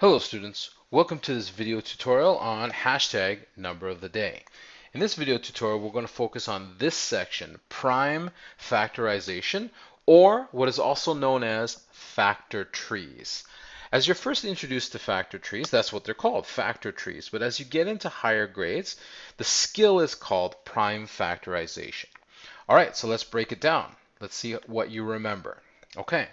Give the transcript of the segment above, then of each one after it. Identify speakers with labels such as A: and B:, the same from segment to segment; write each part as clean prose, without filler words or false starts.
A: Hello students, welcome to this video tutorial on hashtag number of the day. In this video tutorial, we're going to focus on this section, prime factorization, or what is also known as factor trees. As you're first introduced to factor trees, that's what they're called, factor trees. But as you get into higher grades, the skill is called prime factorization. All right, so let's break it down. Let's see what you remember. Okay,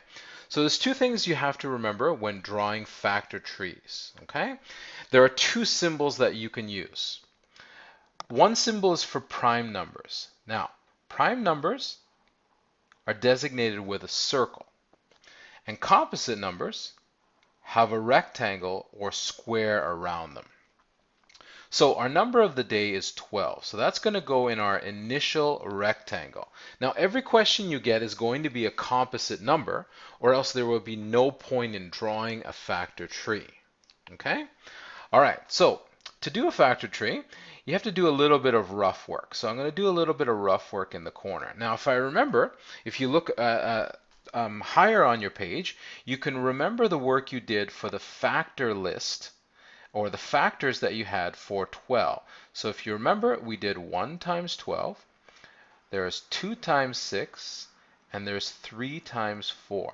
A: so there's two things you have to remember when drawing factor trees. Okay, there are two symbols that you can use. One symbol is for prime numbers. Now, prime numbers are designated with a circle, and composite numbers have a rectangle or square around them. So our number of the day is 12. So that's going to go in our initial rectangle. Now every question you get is going to be a composite number, or else there will be no point in drawing a factor tree. Okay? All right, so to do a factor tree, you have to do a little bit of rough work. So I'm going to do a little bit of rough work in the corner. Now if I remember, if you look higher on your page, you can remember the work you did for the factor list or the factors that you had for 12. So if you remember, we did 1 times 12, there's 2 times 6, and there's 3 times 4.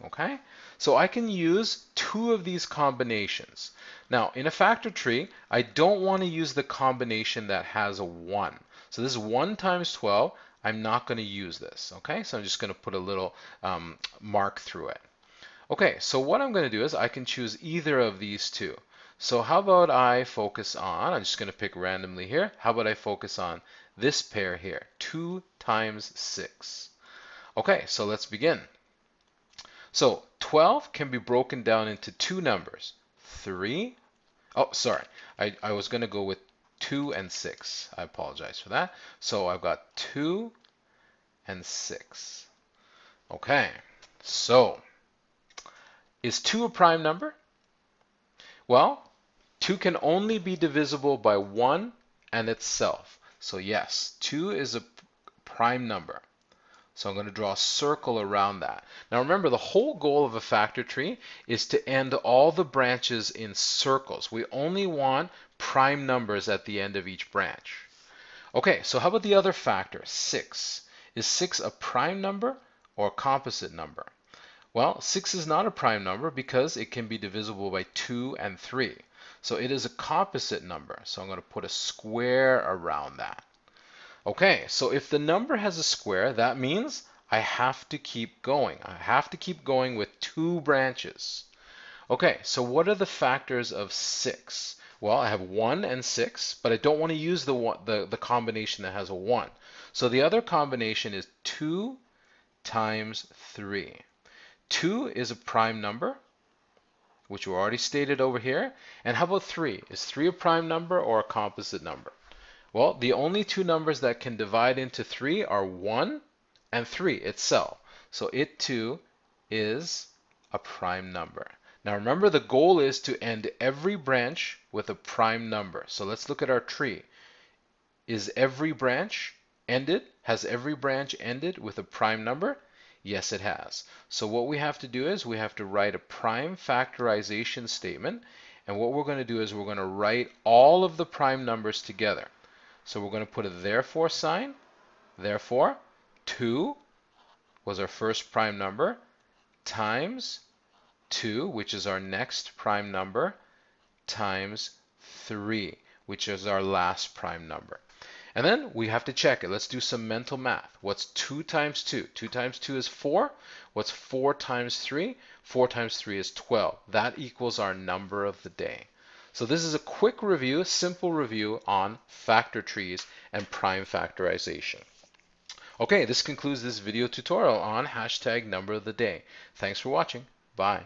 A: Okay? So I can use two of these combinations. Now, in a factor tree, I don't want to use the combination that has a 1. So this is 1 times 12. I'm not going to use this. Okay? So I'm just going to put a little mark through it. Okay, so what I'm going to do is I can choose either of these two. So how about I focus on, I'm just going to pick randomly here, how about I focus on this pair here, 2 times 6. Okay, so let's begin. So 12 can be broken down into two numbers, 3, oh sorry, I was going to go with 2 and 6. I apologize for that. So I've got 2 and 6. Okay, so is 2 a prime number? Well, 2 can only be divisible by 1 and itself. So yes, 2 is a prime number. So I'm going to draw a circle around that. Now remember, the whole goal of a factor tree is to end all the branches in circles. We only want prime numbers at the end of each branch. Okay, so how about the other factor, 6? Is 6 a prime number or a composite number? Well, 6 is not a prime number because it can be divisible by 2 and 3. So it is a composite number. So I'm going to put a square around that. Okay, so if the number has a square, that means I have to keep going. I have to keep going with two branches. Okay, so what are the factors of 6? Well, I have 1 and 6, but I don't want to use the combination that has a 1. So the other combination is 2 times 3. 2 is a prime number, which we already stated over here. And how about 3? Is 3 a prime number or a composite number? Well, the only two numbers that can divide into 3 are 1 and 3 itself. So it too is a prime number. Now remember, the goal is to end every branch with a prime number. So let's look at our tree. Is every branch ended? Has every branch ended with a prime number? Yes, it has. So what we have to do is we have to write a prime factorization statement. And what we're going to do is we're going to write all of the prime numbers together. So we're going to put a therefore sign. Therefore, 2 was our first prime number times 2, which is our next prime number, times 3, which is our last prime number. And then we have to check it. Let's do some mental math. What's 2 times 2? 2 times 2 is 4. What's 4 times 3? 4 times 3 is 12. That equals our number of the day. So this is a quick review, simple review on factor trees and prime factorization. Okay, this concludes this video tutorial on hashtag number of the day. Thanks for watching. Bye.